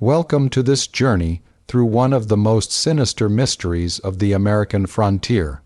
Welcome to this journey through one of the most sinister mysteries of the American frontier.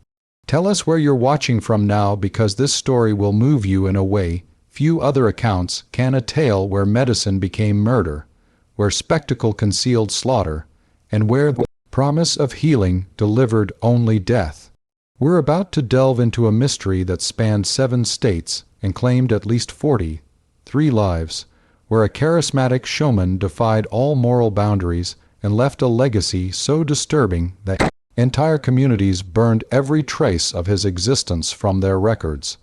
Tell us where you're watching from now, because this story will move you in a way few other accounts can. A tale where medicine became murder, where spectacle concealed slaughter, and where the promise of healing delivered only death. We're about to delve into a mystery that spanned 7 states and claimed at least 43 lives, where a charismatic showman defied all moral boundaries and left a legacy so disturbing that entire communities burned every trace of his existence from their records.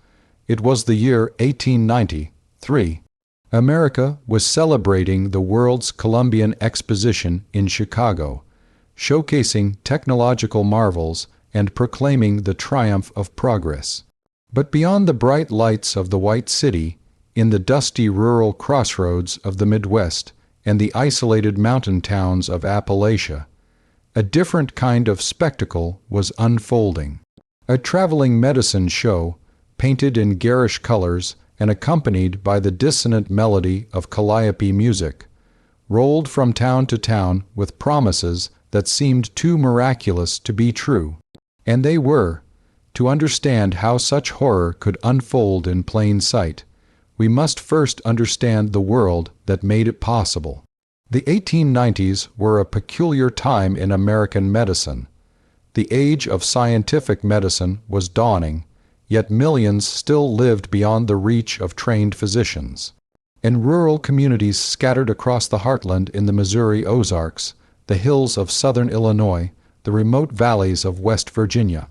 It was the year 1893. America was celebrating the World's Columbian Exposition in Chicago, showcasing technological marvels and proclaiming the triumph of progress. But beyond the bright lights of the White City, in the dusty rural crossroads of the Midwest and the isolated mountain towns of Appalachia, a different kind of spectacle was unfolding. A traveling medicine show, painted in garish colors and accompanied by the dissonant melody of calliope music, rolled from town to town with promises that seemed too miraculous to be true. And they were. To understand how such horror could unfold in plain sight, we must first understand the world that made it possible. The 1890s were a peculiar time in American medicine. The age of scientific medicine was dawning, yet millions still lived beyond the reach of trained physicians. In rural communities scattered across the heartland in the Missouri Ozarks, the hills of southern Illinois, the remote valleys of West Virginia,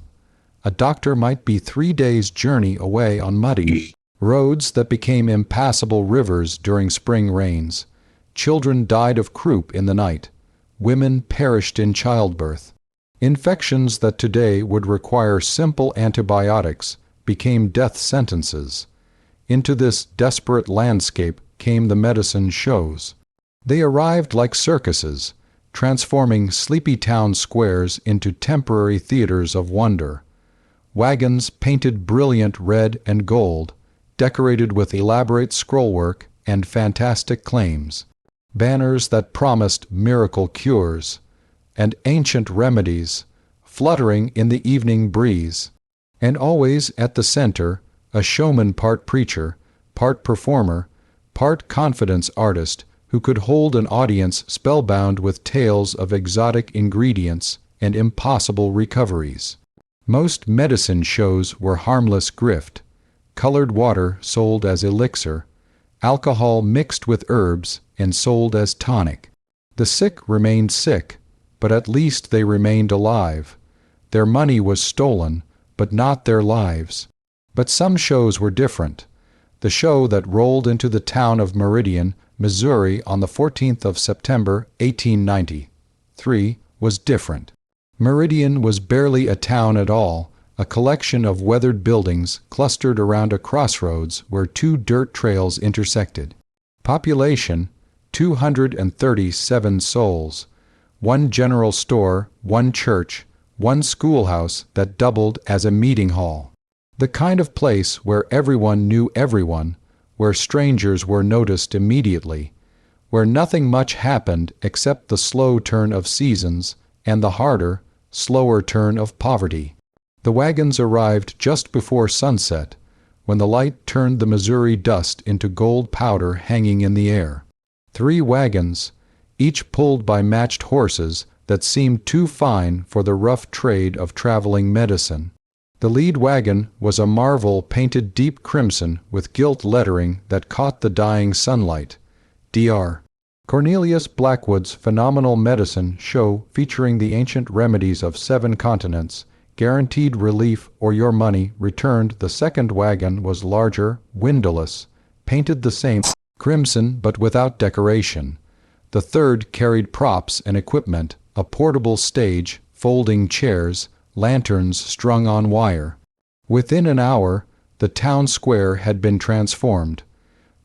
a doctor might be 3 days' journey away on muddy roads that became impassable rivers during spring rains. Children died of croup in the night. Women perished in childbirth. Infections that today would require simple antibiotics became death sentences. Into this desperate landscape came the medicine shows. They arrived like circuses, transforming sleepy town squares into temporary theaters of wonder. Wagons painted brilliant red and gold, decorated with elaborate scrollwork and fantastic claims, banners that promised miracle cures, and ancient remedies fluttering in the evening breeze. And always at the center, a showman, part preacher, part performer, part confidence artist, who could hold an audience spellbound with tales of exotic ingredients and impossible recoveries. Most medicine shows were harmless grift. Colored water sold as elixir, alcohol mixed with herbs and sold as tonic. The sick remained sick, but at least they remained alive. Their money was stolen, but not their lives. But some shows were different. The show that rolled into the town of Meridian, Missouri on the 14th of September, 1893, was different. Meridian was barely a town at all, a collection of weathered buildings clustered around a crossroads where 2 dirt trails intersected. Population, 237 souls. 1 general store, 1 church, 1 schoolhouse that doubled as a meeting hall. The kind of place where everyone knew everyone, where strangers were noticed immediately, where nothing much happened except the slow turn of seasons and the harder, slower turn of poverty. The wagons arrived just before sunset, when the light turned the Missouri dust into gold powder hanging in the air. 3 wagons, each pulled by matched horses that seemed too fine for the rough trade of traveling medicine. The lead wagon was a marvel painted deep crimson with gilt lettering that caught the dying sunlight. Dr. Cornelius Blackwood's phenomenal medicine show, featuring the ancient remedies of 7 continents, guaranteed relief or your money returned. The second wagon was larger, windowless, painted the same crimson but without decoration. The third carried props and equipment, a portable stage, folding chairs, lanterns strung on wire. Within an hour, the town square had been transformed.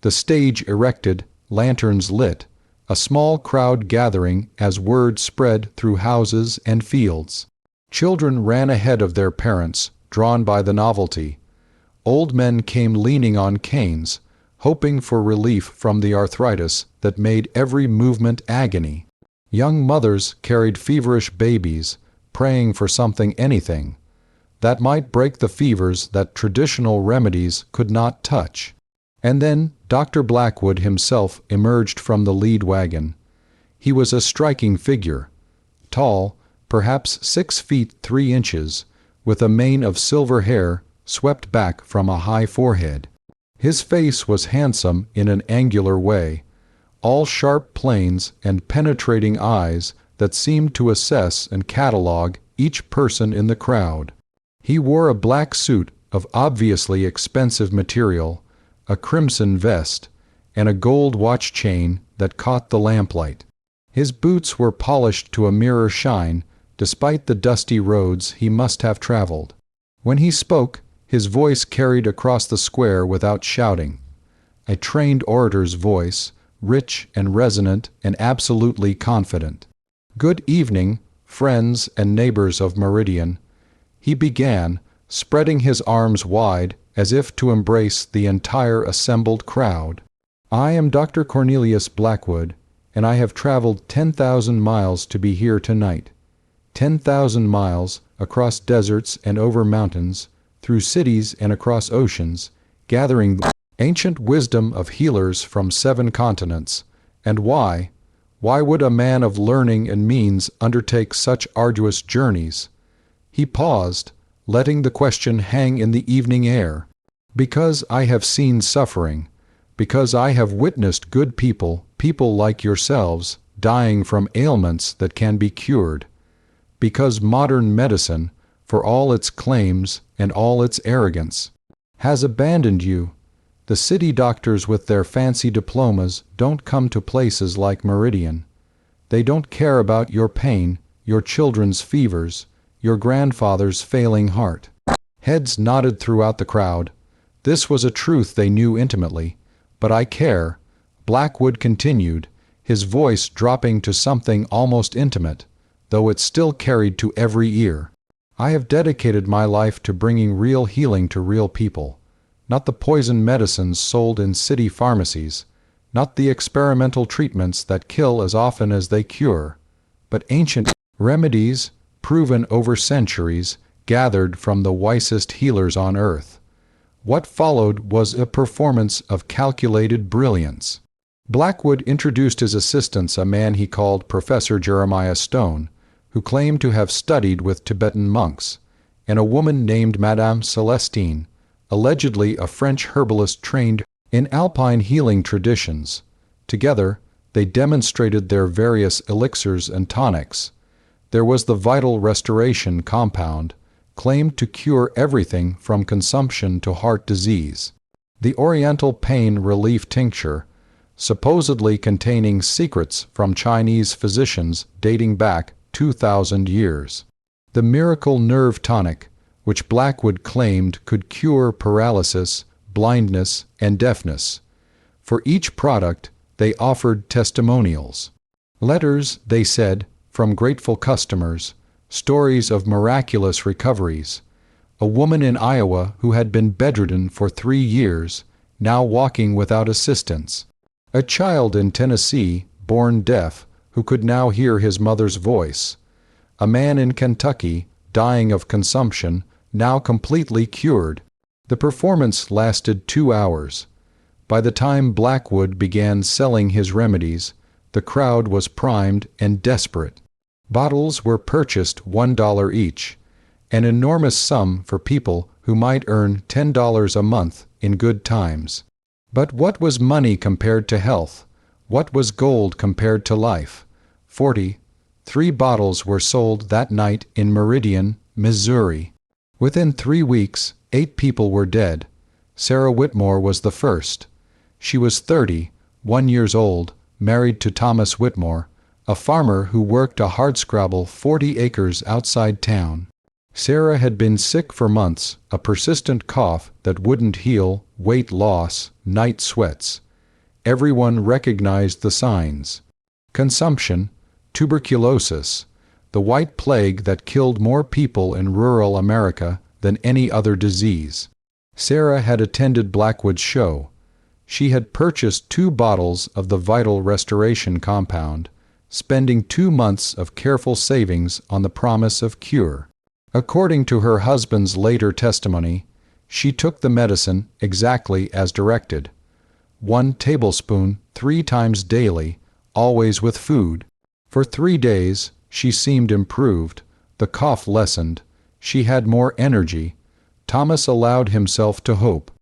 The stage erected, lanterns lit, a small crowd gathering as word spread through houses and fields. Children ran ahead of their parents, drawn by the novelty. Old men came leaning on canes, hoping for relief from the arthritis that made every movement agony. Young mothers carried feverish babies, praying for something, anything, that might break the fevers that traditional remedies could not touch. And then Dr. Blackwood himself emerged from the lead wagon. He was a striking figure, tall, perhaps 6 feet 3 inches, with a mane of silver hair swept back from a high forehead. His face was handsome in an angular way, all sharp planes and penetrating eyes that seemed to assess and catalogue each person in the crowd. He wore a black suit of obviously expensive material, a crimson vest, and a gold watch chain that caught the lamplight. His boots were polished to a mirror shine, despite the dusty roads he must have traveled. When he spoke, his voice carried across the square without shouting. A trained orator's voice, rich and resonant and absolutely confident. "Good evening, friends and neighbors of Meridian," he began, spreading his arms wide as if to embrace the entire assembled crowd. "I am Dr. Cornelius Blackwood, and I have traveled 10,000 miles to be here tonight. 10,000 miles across deserts and over mountains, through cities and across oceans, gathering the ancient wisdom of healers from 7 continents. And why would a man of learning and means undertake such arduous journeys?" He paused, letting the question hang in the evening air. "Because I have seen suffering, because I have witnessed good people like yourselves, dying from ailments that can be cured. Because modern medicine, for all its claims and all its arrogance, has abandoned you. The city doctors with their fancy diplomas don't come to places like Meridian. They don't care about your pain, your children's fevers, your grandfather's failing heart." Heads nodded throughout the crowd. This was a truth they knew intimately. "But I care," Blackwood continued, his voice dropping to something almost intimate, though it still carried to every ear. "I have dedicated my life to bringing real healing to real people, not the poison medicines sold in city pharmacies, not the experimental treatments that kill as often as they cure, but ancient remedies proven over centuries, gathered from the wisest healers on earth." What followed was a performance of calculated brilliance. Blackwood introduced his assistants, a man he called Professor Jeremiah Stone, who claimed to have studied with Tibetan monks, and a woman named Madame Celestine, allegedly a French herbalist trained in alpine healing traditions. Together, they demonstrated their various elixirs and tonics. There was the Vital Restoration Compound, claimed to cure everything from consumption to heart disease. The Oriental Pain Relief Tincture, supposedly containing secrets from Chinese physicians dating back 2,000 years. The Miracle Nerve Tonic, which Blackwood claimed could cure paralysis, blindness, and deafness. For each product, they offered testimonials. Letters, they said, from grateful customers, stories of miraculous recoveries. A woman in Iowa who had been bedridden for 3 years, now walking without assistance. A child in Tennessee, born deaf, who could now hear his mother's voice. A man in Kentucky, dying of consumption, now completely cured. The performance lasted 2 hours. By the time Blackwood began selling his remedies, the crowd was primed and desperate. Bottles were purchased $1 each, an enormous sum for people who might earn $10 a month in good times. But what was money compared to health? What was gold compared to life? 43 bottles were sold that night in Meridian, Missouri. Within 3 weeks, 8 people were dead. Sarah Whitmore was the first. She was 31 years old, married to Thomas Whitmore, a farmer who worked a hardscrabble 40 acres outside town. Sarah had been sick for months, a persistent cough that wouldn't heal, weight loss, night sweats. Everyone recognized the signs. Consumption, tuberculosis, the white plague that killed more people in rural America than any other disease. Sarah had attended Blackwood's show. She had purchased 2 bottles of the vital restoration compound, spending 2 months of careful savings on the promise of cure. According to her husband's later testimony, she took the medicine exactly as directed. 1 tablespoon 3 times daily, always with food. For 3 days, she seemed improved. The cough lessened. She had more energy. Thomas allowed himself to hope.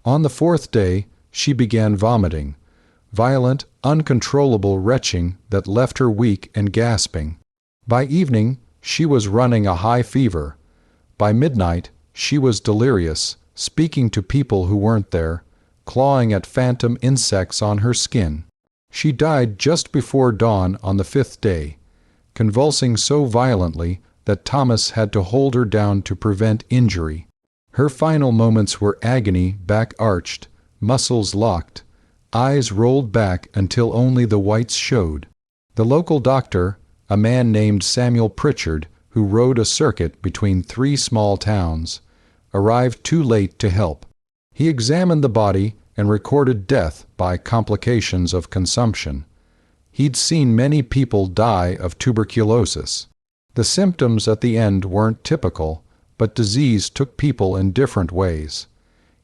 On the 4th day, she began vomiting, violent, uncontrollable retching that left her weak and gasping. By evening, she was running a high fever. By midnight, she was delirious, speaking to people who weren't there, clawing at phantom insects on her skin. She died just before dawn on the 5th day, convulsing so violently that Thomas had to hold her down to prevent injury. Her final moments were agony, back arched, muscles locked, eyes rolled back until only the whites showed. The local doctor, a man named Samuel Pritchard, who rode a circuit between 3 small towns, arrived too late to help. He examined the body and recorded death by complications of consumption. He'd seen many people die of tuberculosis. The symptoms at the end weren't typical, but disease took people in different ways.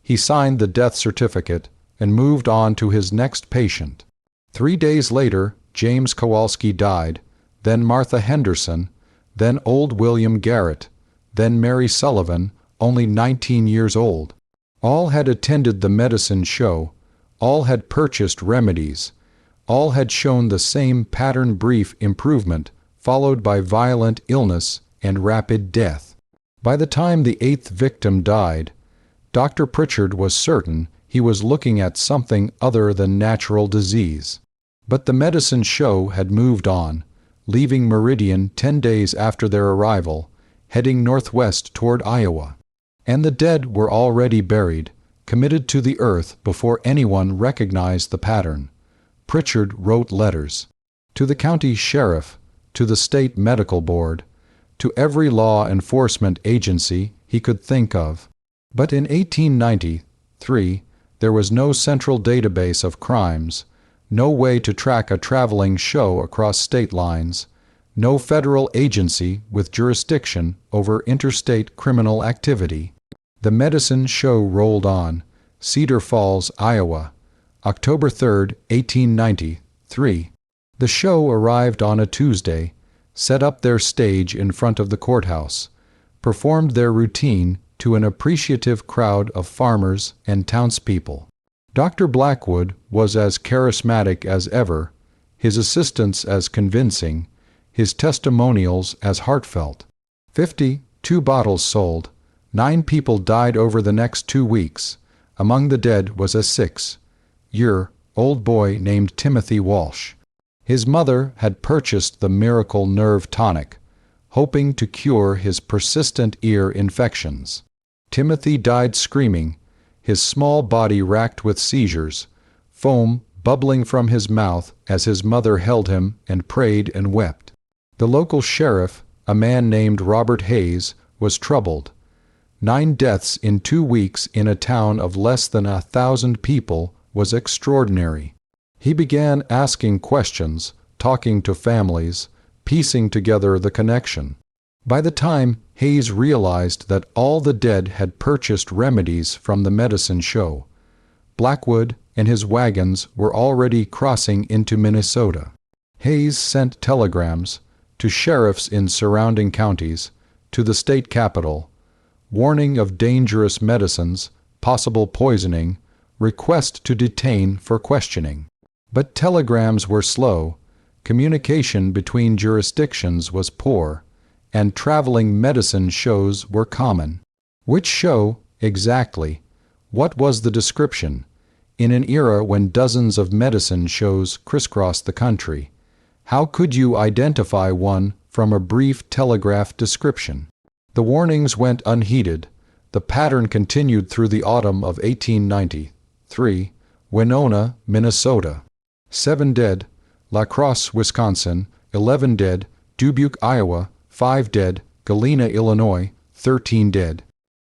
He signed the death certificate and moved on to his next patient. 3 days later, James Kowalski died, then Martha Henderson, then old William Garrett, then Mary Sullivan, only 19 years old. All had attended the medicine show, all had purchased remedies, all had shown the same pattern: brief improvement, followed by violent illness and rapid death. By the time the 8th victim died, Dr. Pritchard was certain he was looking at something other than natural disease. But the medicine show had moved on, leaving Meridian 10 days after their arrival, heading northwest toward Iowa. And the dead were already buried, committed to the earth before anyone recognized the pattern. Pritchard wrote letters to the county sheriff, to the state medical board, to every law enforcement agency he could think of. But in 1893, there was no central database of crimes, no way to track a traveling show across state lines, no federal agency with jurisdiction over interstate criminal activity. The medicine show rolled on. Cedar Falls, Iowa, October 3, 1893. The show arrived on a Tuesday, set up their stage in front of the courthouse, performed their routine to an appreciative crowd of farmers and townspeople. Dr. Blackwood was as charismatic as ever, his assistants as convincing, his testimonials as heartfelt. 52 bottles sold. 9 people died over the next 2 weeks. Among the dead was a 6-year-old boy named Timothy Walsh. His mother had purchased the miracle nerve tonic, hoping to cure his persistent ear infections. Timothy died screaming, his small body racked with seizures, foam bubbling from his mouth as his mother held him and prayed and wept. The local sheriff, a man named Robert Hayes, was troubled. 9 deaths in 2 weeks in a town of less than 1,000 people was extraordinary. He began asking questions, talking to families, piecing together the connection. By the time Hayes realized that all the dead had purchased remedies from the medicine show, Blackwood and his wagons were already crossing into Minnesota. Hayes sent telegrams to sheriffs in surrounding counties, to the state capital, warning of dangerous medicines, possible poisoning, request to detain for questioning. But telegrams were slow, communication between jurisdictions was poor, and traveling medicine shows were common. Which show, exactly? What was the description? In an era when dozens of medicine shows crisscrossed the country, how could you identify one from a brief telegraph description? The warnings went unheeded. The pattern continued through the autumn of 1893. Winona, Minnesota. 7 dead. La Crosse, Wisconsin. 11 dead. Dubuque, Iowa. 5 dead. Galena, Illinois. 13 dead.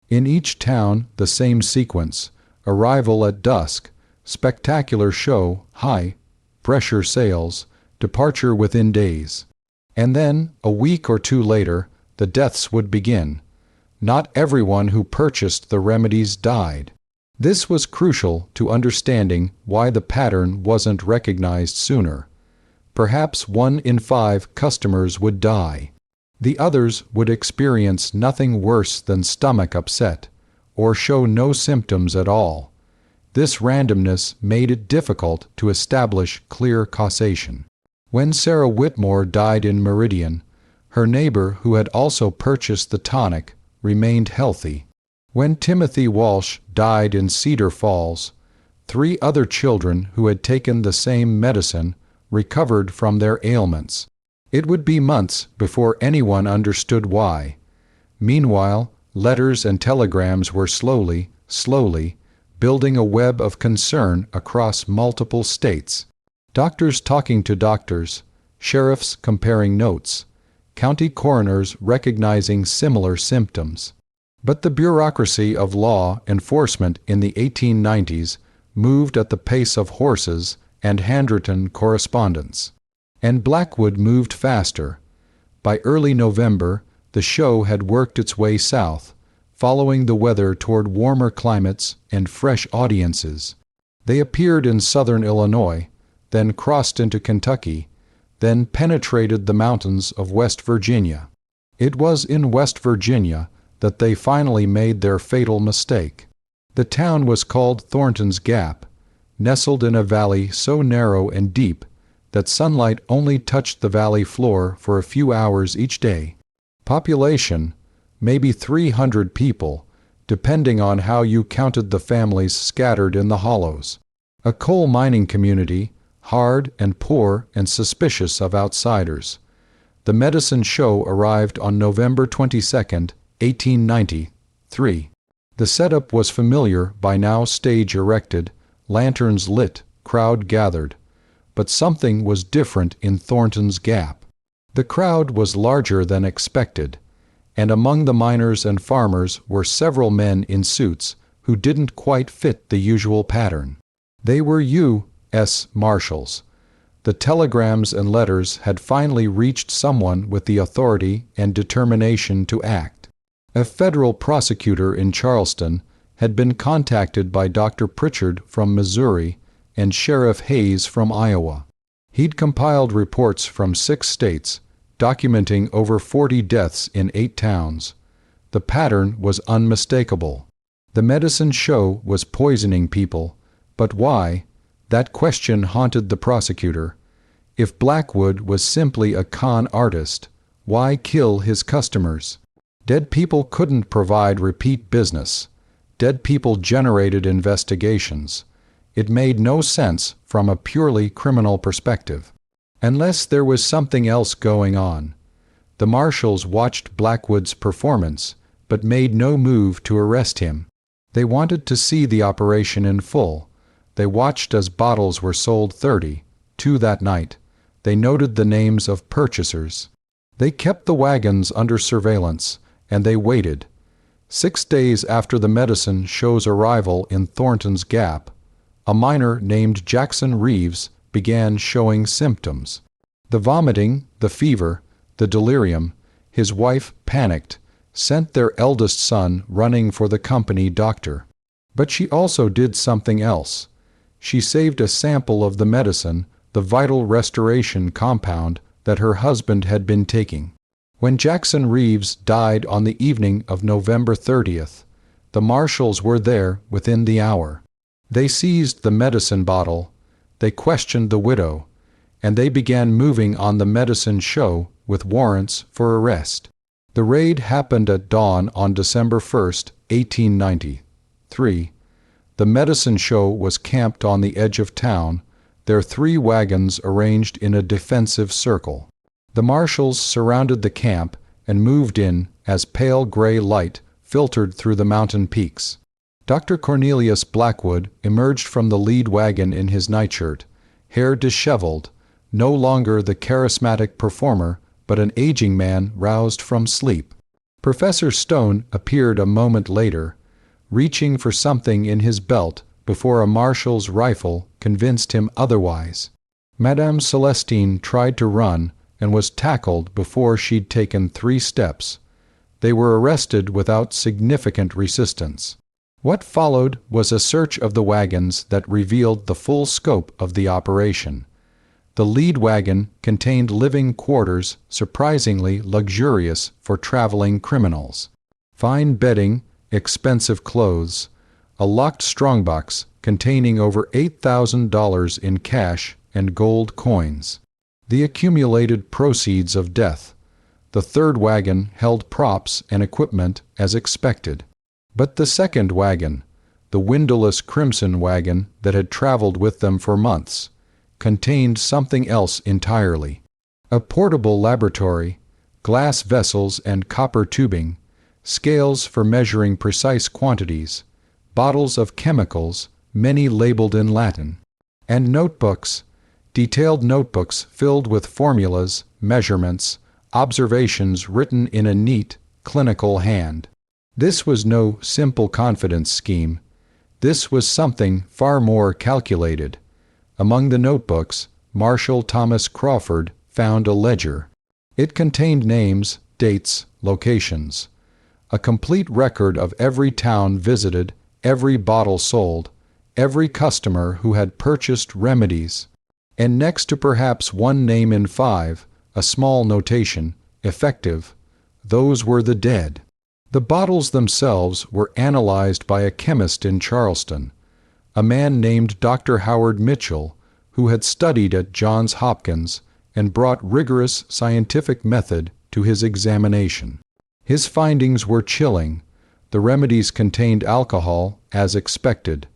In each town, the same sequence. Arrival at dusk. Spectacular show, high pressure sales, departure within days. And then, a week or two later, the deaths would begin. Not everyone who purchased the remedies died. This was crucial to understanding why the pattern wasn't recognized sooner. Perhaps 1 in 5 customers would die. The others would experience nothing worse than stomach upset, or show no symptoms at all. This randomness made it difficult to establish clear causation. When Sarah Whitmore died in Meridian, her neighbor who had also purchased the tonic remained healthy. When Timothy Walsh died in Cedar Falls, 3 other children who had taken the same medicine recovered from their ailments. It would be months before anyone understood why. Meanwhile, letters and telegrams were slowly building a web of concern across multiple states. Doctors talking to doctors, sheriffs comparing notes, county coroners recognizing similar symptoms. But the bureaucracy of law enforcement in the 1890s moved at the pace of horses and handwritten correspondence. And Blackwood moved faster. By early November, the show had worked its way south, following the weather toward warmer climates and fresh audiences. They appeared in southern Illinois, then crossed into Kentucky, then penetrated the mountains of West Virginia. It was in West Virginia that they finally made their fatal mistake. The town was called Thornton's Gap, nestled in a valley so narrow and deep that sunlight only touched the valley floor for a few hours each day. Population, maybe 300 people, depending on how you counted the families scattered in the hollows. A coal mining community, hard and poor and suspicious of outsiders. The medicine show arrived on November 22, 1893. The setup was familiar by now, stage erected, lanterns lit, crowd gathered. But something was different in Thornton's Gap. The crowd was larger than expected, and among the miners and farmers were several men in suits who didn't quite fit the usual pattern. They were U.S. marshals. The telegrams and letters had finally reached someone with the authority and determination to act. A federal prosecutor in Charleston had been contacted by Dr. Pritchard from Missouri and Sheriff Hayes from Iowa. He'd compiled reports from 6 states, documenting over 40 deaths in 8 towns. The pattern was unmistakable. The medicine show was poisoning people, but why? That question haunted the prosecutor. If Blackwood was simply a con artist, why kill his customers? Dead people couldn't provide repeat business. Dead people generated investigations. It made no sense from a purely criminal perspective. Unless there was something else going on. The marshals watched Blackwood's performance, but made no move to arrest him. They wanted to see the operation in full. They watched as bottles were sold 32 that night. They noted the names of purchasers. They kept the wagons under surveillance, and they waited. 6 days after the medicine show's arrival in Thornton's Gap, a miner named Jackson Reeves began showing symptoms. The vomiting, the fever, the delirium. His wife, panicked, sent their eldest son running for the company doctor. But she also did something else. She saved a sample of the medicine, the vital restoration compound that her husband had been taking. When Jackson Reeves died on the evening of November 30th, the marshals were there within the hour. They seized the medicine bottle, they questioned the widow, and they began moving on the medicine show with warrants for arrest. The raid happened at dawn on December 1st, 1893. The medicine show was camped on the edge of town, their 3 wagons arranged in a defensive circle. The marshals surrounded the camp and moved in as pale gray light filtered through the mountain peaks. Dr. Cornelius Blackwood emerged from the lead wagon in his nightshirt, hair disheveled, no longer the charismatic performer, but an aging man roused from sleep. Professor Stone appeared a moment later, reaching for something in his belt before a marshal's rifle convinced him otherwise. Madame Celestine tried to run and was tackled before she'd taken 3 steps. They were arrested without significant resistance. What followed was a search of the wagons that revealed the full scope of the operation. The lead wagon contained living quarters surprisingly luxurious for traveling criminals. Fine bedding, expensive clothes, a locked strongbox containing over $8,000 in cash and gold coins. The accumulated proceeds of death. The third wagon held props and equipment as expected. But the second wagon, the windowless crimson wagon that had traveled with them for months, contained something else entirely. A portable laboratory, glass vessels and copper tubing, scales for measuring precise quantities, bottles of chemicals, many labeled in Latin, and notebooks, detailed notebooks filled with formulas, measurements, observations written in a neat, clinical hand. This was no simple confidence scheme. This was something far more calculated. Among the notebooks, Marshal Thomas Crawford found a ledger. It contained names, dates, locations, a complete record of every town visited, every bottle sold, every customer who had purchased remedies, and next to perhaps one name in 5, a small notation, effective. Those were the dead. The bottles themselves were analyzed by a chemist in Charleston, a man named Dr. Howard Mitchell, who had studied at Johns Hopkins and brought rigorous scientific method to his examination. His findings were chilling. The remedies contained alcohol, as expected,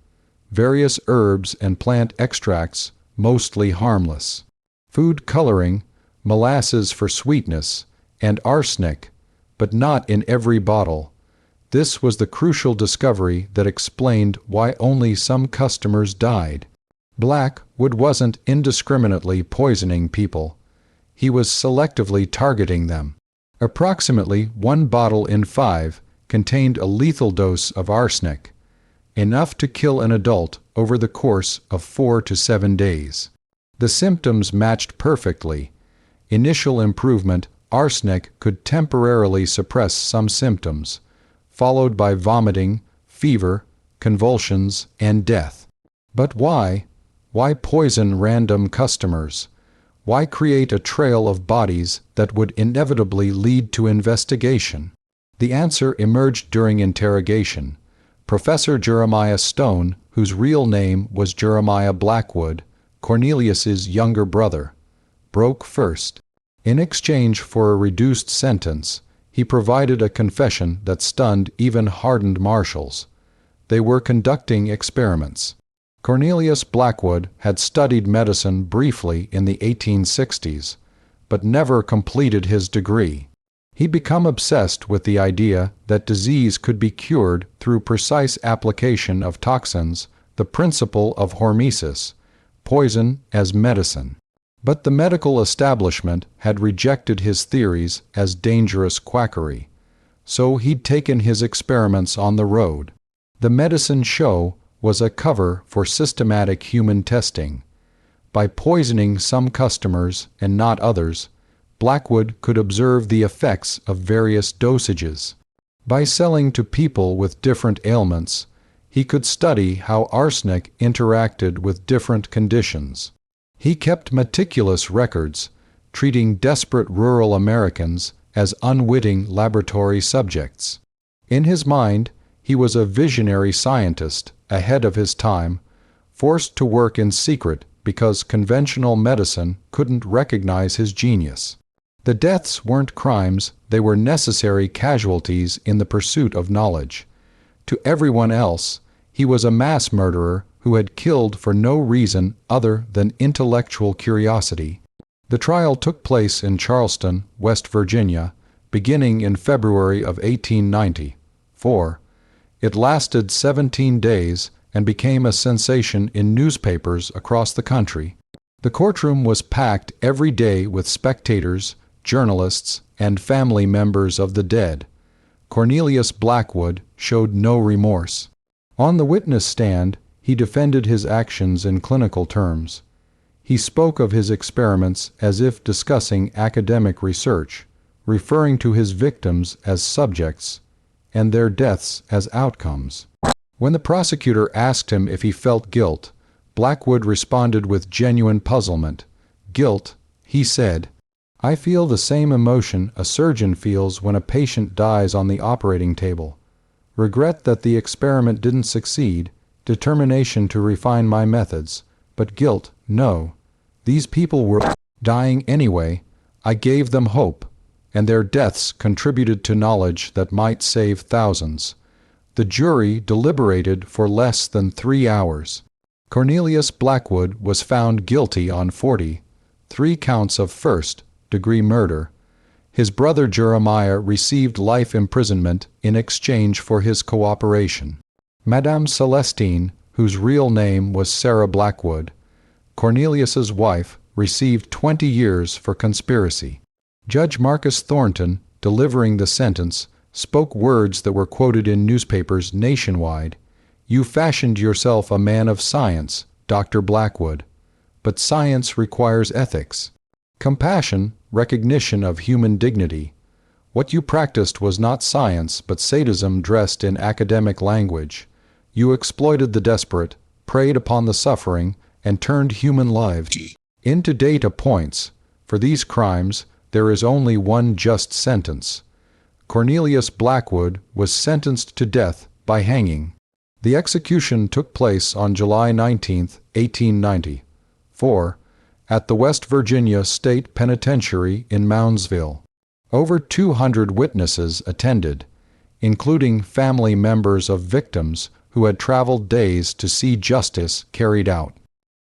various herbs and plant extracts, mostly harmless, food coloring, molasses for sweetness, and arsenic, but not in every bottle. This was the crucial discovery that explained why only some customers died. Blackwood wasn't indiscriminately poisoning people. He was selectively targeting them. Approximately 1 bottle in 5 contained a lethal dose of arsenic, enough to kill an adult over the course of 4 to 7 days. The symptoms matched perfectly. Initial improvement: arsenic could temporarily suppress some symptoms, followed by vomiting, fever, convulsions, and death. But why? Why poison random customers? Why create a trail of bodies that would inevitably lead to investigation? The answer emerged during interrogation. Professor Jeremiah Stone, whose real name was Jeremiah Blackwood, Cornelius's younger brother, broke first. In exchange for a reduced sentence, he provided a confession that stunned even hardened marshals. They were conducting experiments. Cornelius Blackwood had studied medicine briefly in the 1860s, but never completed his degree. He'd become obsessed with the idea that disease could be cured through precise application of toxins, the principle of hormesis, poison as medicine. But the medical establishment had rejected his theories as dangerous quackery, so he'd taken his experiments on the road. The medicine show was a cover for systematic human testing. By poisoning some customers and not others, Blackwood could observe the effects of various dosages. By selling to people with different ailments, he could study how arsenic interacted with different conditions. He kept meticulous records, treating desperate rural Americans as unwitting laboratory subjects. In his mind, he was a visionary scientist, ahead of his time, forced to work in secret because conventional medicine couldn't recognize his genius. The deaths weren't crimes, they were necessary casualties in the pursuit of knowledge. To everyone else, he was a mass murderer who had killed for no reason other than intellectual curiosity. The trial took place in Charleston, West Virginia, beginning in February of 1894. It lasted 17 days and became a sensation in newspapers across the country. The courtroom was packed every day with spectators, journalists, and family members of the dead. Cornelius Blackwood showed no remorse. On the witness stand, He defended his actions in clinical terms. He spoke of his experiments as if discussing academic research, referring to his victims as subjects and their deaths as outcomes. When the prosecutor asked him if he felt guilt, Blackwood responded with genuine puzzlement. "Guilt," he said. "I feel the same emotion a surgeon feels when a patient dies on the operating table. Regret that the experiment didn't succeed, determination to refine my methods, but guilt, no. These people were dying anyway. I gave them hope, and their deaths contributed to knowledge that might save thousands." The jury deliberated for less than 3 hours. Cornelius Blackwood was found guilty on 43 counts of first-degree murder. His brother Jeremiah received life imprisonment in exchange for his cooperation. Madame Celestine, whose real name was Sarah Blackwood, Cornelius's wife, received 20 years for conspiracy. Judge Marcus Thornton, delivering the sentence, spoke words that were quoted in newspapers nationwide. "You fashioned yourself a man of science, Dr. Blackwood. But science requires ethics. Compassion, recognition of human dignity. What you practiced was not science, but sadism dressed in academic language. You exploited the desperate, preyed upon the suffering, and turned human lives into data points. For these crimes, there is only one just sentence." Cornelius Blackwood was sentenced to death by hanging. The execution took place on July 19, 1894, at the West Virginia State Penitentiary in Moundsville. Over 200 witnesses attended, including family members of victims who had traveled days to see justice carried out.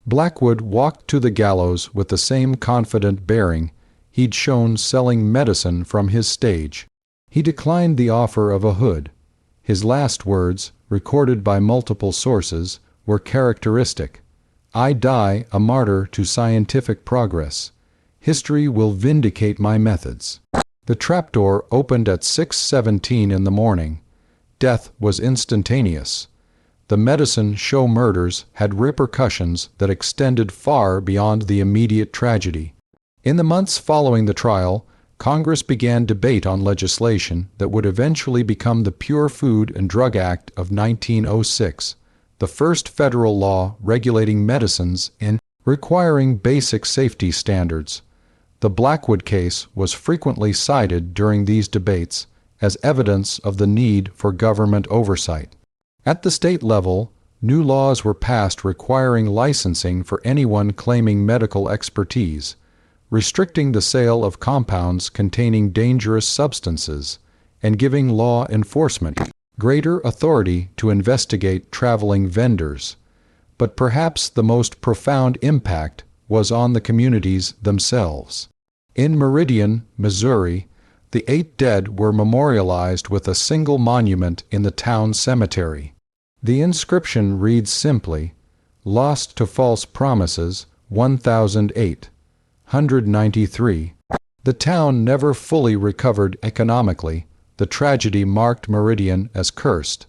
Blackwood walked to the gallows with the same confident bearing he'd shown selling medicine from his stage. He declined the offer of a hood. His last words, recorded by multiple sources, were characteristic. "I die a martyr to scientific progress. History will vindicate my methods." The trapdoor opened at 6:17 in the morning. Death was instantaneous. The medicine show murders had repercussions that extended far beyond the immediate tragedy. In the months following the trial, Congress began debate on legislation that would eventually become the Pure Food and Drug Act of 1906, the first federal law regulating medicines and requiring basic safety standards. The Blackwood case was frequently cited during these debates as evidence of the need for government oversight. At the state level, new laws were passed requiring licensing for anyone claiming medical expertise, restricting the sale of compounds containing dangerous substances, and giving law enforcement greater authority to investigate traveling vendors. But perhaps the most profound impact was on the communities themselves. In Meridian, Missouri, the 8 dead were memorialized with a single monument in the town cemetery. The inscription reads simply, "Lost to false promises, 1008. 193. The town never fully recovered economically. The tragedy marked Meridian as cursed,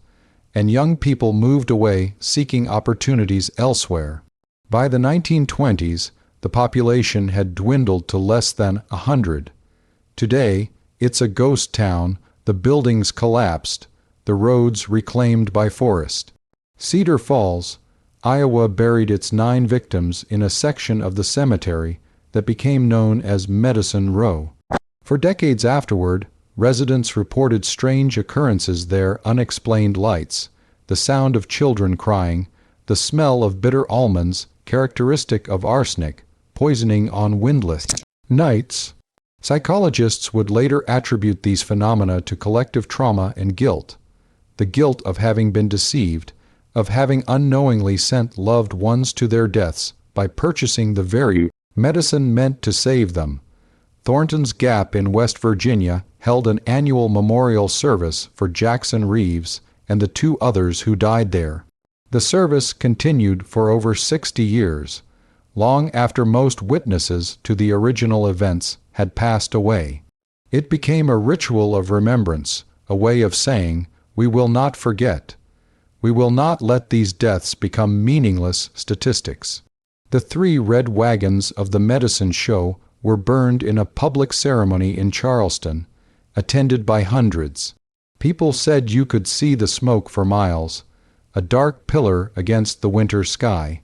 and young people moved away seeking opportunities elsewhere. By the 1920s, the population had dwindled to less than 100. Today, it's a ghost town, the buildings collapsed, the roads reclaimed by forest. Cedar Falls, Iowa buried its 9 victims in a section of the cemetery that became known as Medicine Row. For decades afterward, residents reported strange occurrences there: unexplained lights, the sound of children crying, the smell of bitter almonds characteristic of arsenic, poisoning on windless nights. Psychologists would later attribute these phenomena to collective trauma and guilt. The guilt of having been deceived, of having unknowingly sent loved ones to their deaths by purchasing the very medicine meant to save them. Thornton's Gap in West Virginia held an annual memorial service for Jackson Reeves and the 2 others who died there. The service continued for over 60 years, long after most witnesses to the original events had passed away. It became a ritual of remembrance, a way of saying, "We will not forget." We will not let these deaths become meaningless statistics. The 3 red wagons of the medicine show were burned in a public ceremony in Charleston, attended by hundreds. People said you could see the smoke for miles, a dark pillar against the winter sky.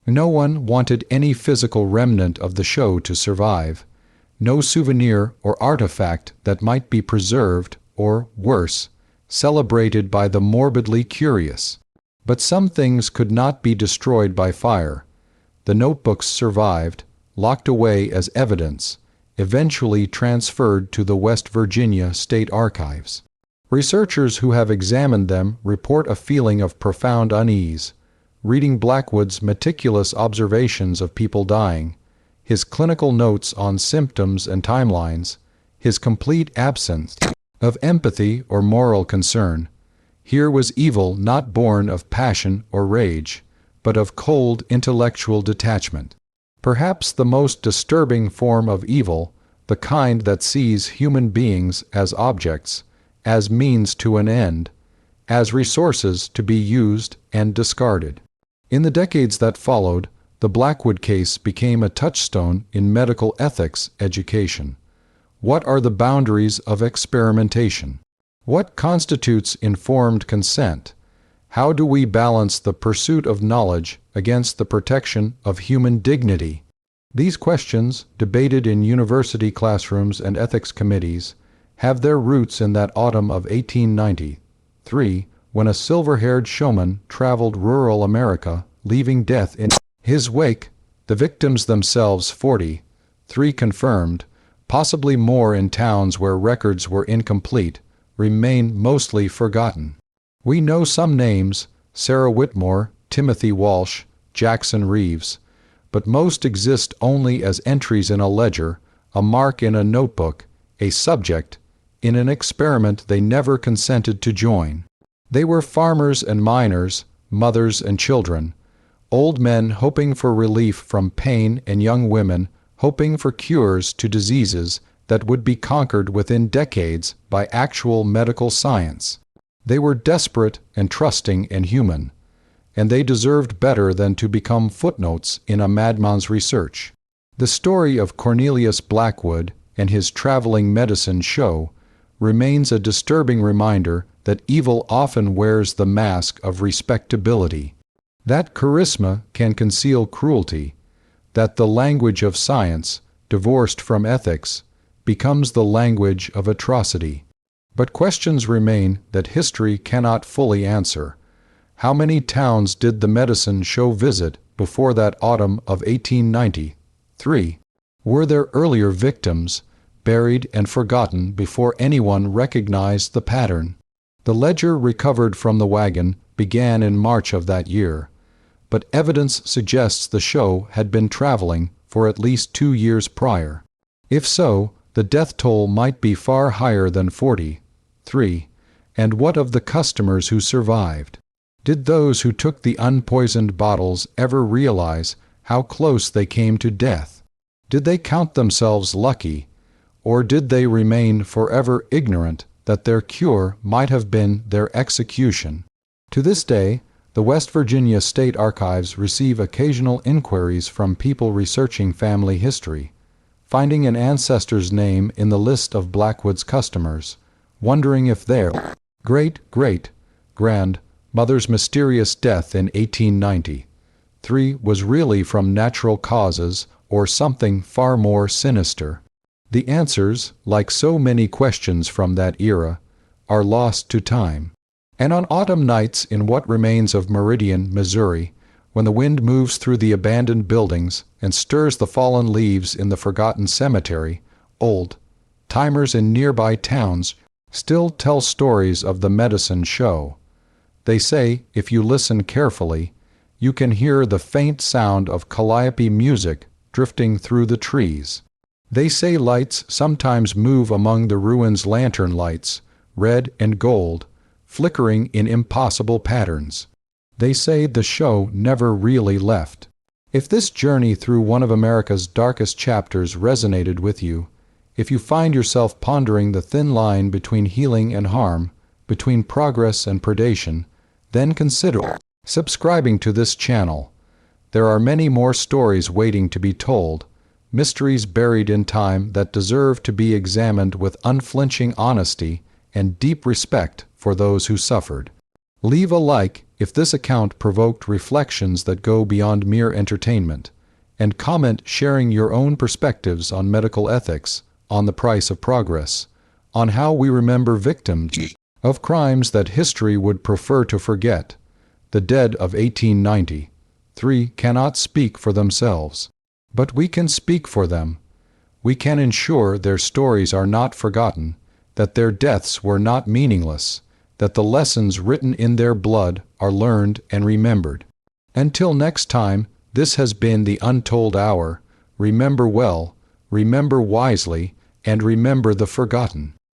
No one wanted any physical remnant of the show to survive, no souvenir or artifact that might be preserved or, worse, celebrated by the morbidly curious. But some things could not be destroyed by fire. The notebooks survived, locked away as evidence, eventually transferred to the West Virginia State Archives. Researchers who have examined them report a feeling of profound unease, reading Blackwood's meticulous observations of people dying, his clinical notes on symptoms and timelines, his complete absence of empathy or moral concern. Here was evil not born of passion or rage, but of cold intellectual detachment. Perhaps the most disturbing form of evil, the kind that sees human beings as objects, as means to an end, as resources to be used and discarded. In the decades that followed, the Blackwood case became a touchstone in medical ethics education. What are the boundaries of experimentation? What constitutes informed consent? How do we balance the pursuit of knowledge against the protection of human dignity? These questions, debated in university classrooms and ethics committees, have their roots in that autumn of 1893, when a silver-haired showman traveled rural America, leaving death in his wake. The victims themselves 43 confirmed, possibly more in towns where records were incomplete, remain mostly forgotten. We know some names: Sarah Whitmore, Timothy Walsh, Jackson Reeves, but most exist only as entries in a ledger, a mark in a notebook, a subject in an experiment they never consented to join. They were farmers and miners, mothers and children, old men hoping for relief from pain and young women hoping for cures to diseases that would be conquered within decades by actual medical science. They were desperate and trusting and human, and they deserved better than to become footnotes in a madman's research. The story of Cornelius Blackwood and his traveling medicine show remains a disturbing reminder that evil often wears the mask of respectability, that charisma can conceal cruelty, that the language of science, divorced from ethics, becomes the language of atrocity. But questions remain that history cannot fully answer. How many towns did the medicine show visit before that autumn of 1893? Were there earlier victims, buried and forgotten before anyone recognized the pattern? The ledger recovered from the wagon began in March of that year, but evidence suggests the show had been traveling for at least 2 years prior. If so, the death toll might be far higher than 43. And what of the customers who survived? Did those who took the unpoisoned bottles ever realize how close they came to death? Did they count themselves lucky, or did they remain forever ignorant that their cure might have been their execution? To this day, the West Virginia State Archives receive occasional inquiries from people researching family history, finding an ancestor's name in the list of Blackwood's customers, wondering if their great-great-grandmother's mysterious death in 1893 was really from natural causes or something far more sinister. The answers, like so many questions from that era, are lost to time. And on autumn nights in what remains of Meridian, Missouri, when the wind moves through the abandoned buildings and stirs the fallen leaves in the forgotten cemetery, old-timers in nearby towns still tell stories of the medicine show. They say, if you listen carefully, you can hear the faint sound of calliope music drifting through the trees. They say lights sometimes move among the ruins' lantern lights, red and gold, flickering in impossible patterns. They say the show never really left. If this journey through one of America's darkest chapters resonated with you, if you find yourself pondering the thin line between healing and harm, between progress and predation, then consider subscribing to this channel. There are many more stories waiting to be told, mysteries buried in time that deserve to be examined with unflinching honesty and deep respect for those who suffered. Leave a like if this account provoked reflections that go beyond mere entertainment, and comment sharing your own perspectives on medical ethics, on the price of progress, on how we remember victims of crimes that history would prefer to forget. The dead of 1893 cannot speak for themselves, but we can speak for them. We can ensure their stories are not forgotten, that their deaths were not meaningless, that the lessons written in their blood are learned and remembered. Until next time, this has been the Untold Hour. Remember well, remember wisely, and remember the forgotten.